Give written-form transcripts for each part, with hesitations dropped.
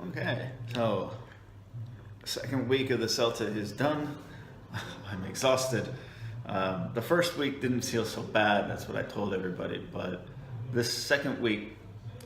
Okay, so second week of the Celta is done. I'm exhausted. The first week didn't feel so bad, that's what I told everybody, but this second week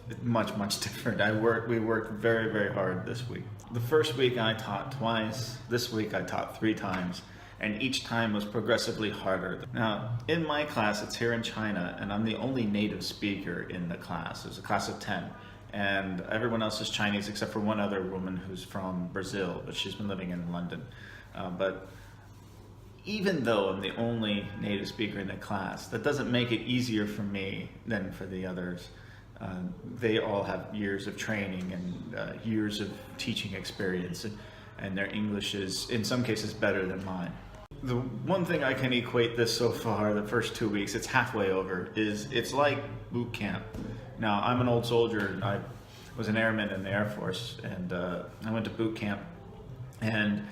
is much different. We worked very hard this week. The first week I taught twice, this week I taught 3 times, and each time was progressively harder. Now, in my class, it's here in China, and I'm the only native speaker in the class. There's a class of 10. And everyone else is Chinese except for one other woman who's from Brazil, but she's been living in London. But even though I'm the only native speaker in the class, that doesn't make it easier for me than for the others. They all have years of training and years of teaching experience, and their English is, in some cases, better than mine. The one thing I can equate this so far, the first 2 weeks, it's halfway over, is it's like boot camp. Now, I'm an old soldier. I was an airman in the Air Force, and I went to boot camp. And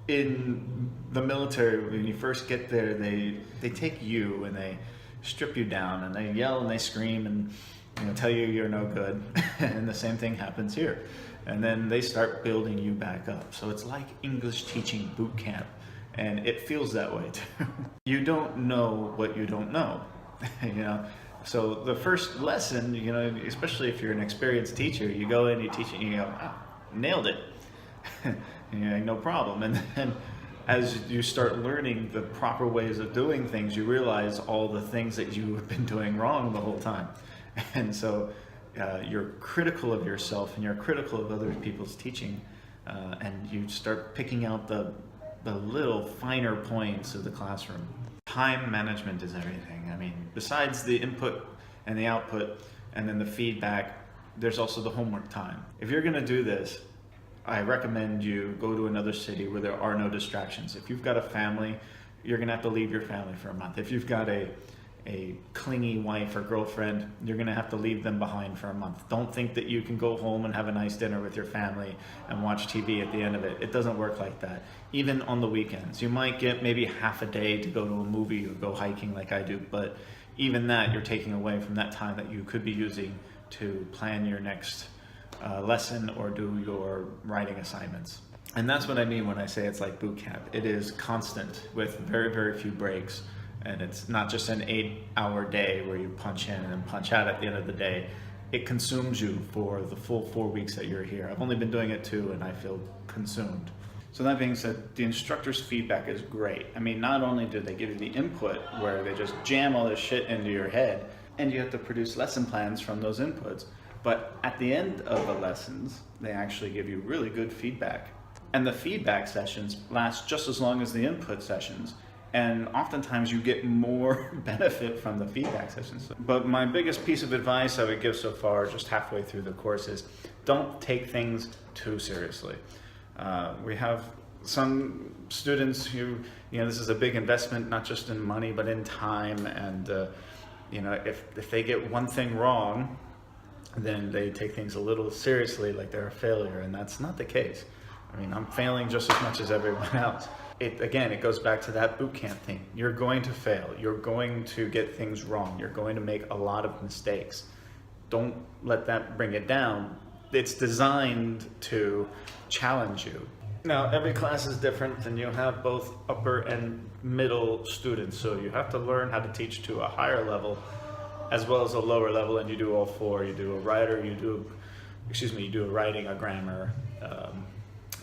in the military, when you first get there, they take you and they strip you down, and they yell and they scream and tell you you're no good. And the same thing happens here. And then they start building you back up. So it's like English teaching boot camp. And it feels that way too. You don't know what you don't know, So the first lesson, especially if you're an experienced teacher, you go in, you teach it, and you go, "Wow, nailed it." No problem. And then as you start learning the proper ways of doing things, you realize all the things that you have been doing wrong the whole time. And so you're critical of yourself and you're critical of other people's teaching, and you start picking out the little finer points of the classroom. Time management is everything. I mean, besides the input and the output and then the feedback, there's also the homework time. If you're gonna do this, I recommend you go to another city where there are no distractions. If you've got a family, you're gonna have to leave your family for a month. If you've got a clingy wife or girlfriend, you're gonna have to leave them behind for a month. Don't think that you can go home and have a nice dinner with your family and watch TV at the end of it. It doesn't work like that. Even on the weekends, you might get maybe half a day to go to a movie or go hiking like I do, but even that you're taking away from that time that you could be using to plan your next lesson or do your writing assignments. And that's what I mean when I say it's like boot camp. It is constant with very few breaks. And it's not just an 8-hour day where you punch in and punch out at the end of the day. It consumes you for the full 4 weeks that you're here. I've only been doing it 2 and I feel consumed. So that being said, the instructor's feedback is great. I mean, not only do they give you the input where they just jam all this shit into your head and you have to produce lesson plans from those inputs, but at the end of the lessons, they actually give you really good feedback. And the feedback sessions last just as long as the input sessions. And oftentimes you get more benefit from the feedback sessions. But my biggest piece of advice I would give so far, just halfway through the course, is don't take things too seriously. We have some students who, this is a big investment, not just in money, but in time. And, if they get one thing wrong, then they take things a little seriously, like they're a failure. And that's not the case. I mean, I'm failing just as much as everyone else. It goes back to that boot camp thing. You're going to fail. You're going to get things wrong. You're going to make a lot of mistakes. Don't let that bring it down. It's designed to challenge you. Now, every class is different, and you have both upper and middle students, so you have to learn how to teach to a higher level as well as a lower level, and you do all 4. You do a writer, you do a writing, a grammar,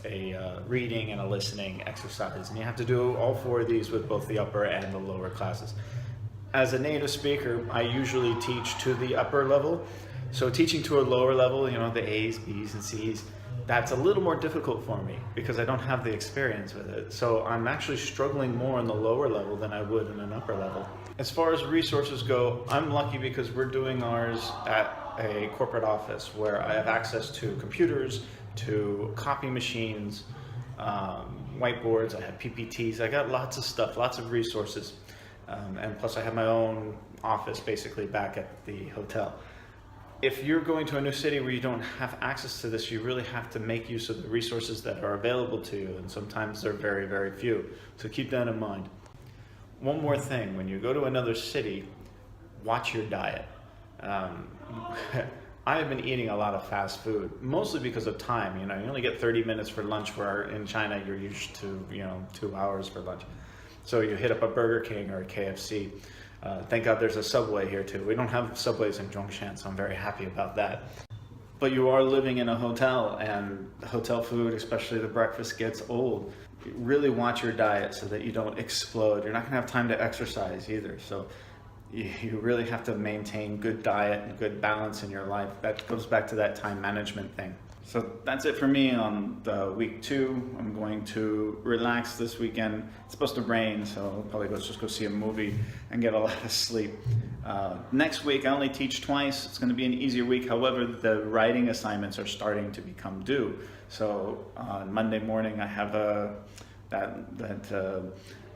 a reading and a listening exercise, and you have to do all 4 of these with both the upper and the lower classes. As a native speaker, I usually teach to the upper level, so teaching to a lower level, the A's, B's, and C's, that's a little more difficult for me because I don't have the experience with it. So I'm actually struggling more on the lower level than I would in an upper level. As far as resources go, I'm lucky because we're doing ours at a corporate office where I have access to computers, to copy machines, whiteboards, I have PPTs, I got lots of stuff, lots of resources. And plus I have my own office basically back at the hotel. If you're going to a new city where you don't have access to this, you really have to make use of the resources that are available to you, and sometimes they're very few. So keep that in mind. One more thing, when you go to another city, watch your diet. I have been eating a lot of fast food, mostly because of time. You know, you only get 30 minutes for lunch, where in China you're used to, 2 hours for lunch. So you hit up a Burger King or a KFC. Thank God there's a Subway here too. We don't have Subways in Zhongshan, so I'm very happy about that. But you are living in a hotel, and hotel food, especially the breakfast, gets old. Really watch your diet so that you don't explode. You're not gonna have time to exercise either. So you really have to maintain good diet and good balance in your life. That goes back to that time management thing. So that's it for me on the week 2. I'm going to relax this weekend. It's supposed to rain, so I'll probably just go see a movie and get a lot of sleep. Next week I only teach twice. It's going to be an easier week. However, the writing assignments are starting to become due. So on Monday morning I have that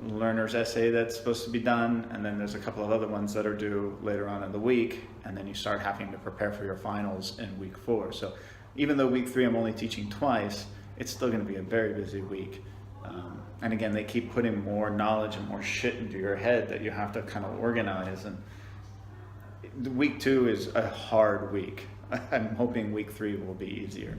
learner's essay that's supposed to be done, and then there's a couple of other ones that are due later on in the week, and then you start having to prepare for your finals in week 4. So even though week 3 I'm only teaching twice, it's still going to be a very busy week. And again, they keep putting more knowledge and more shit into your head that you have to kind of organize. And week 2 is a hard week. I'm hoping week 3 will be easier.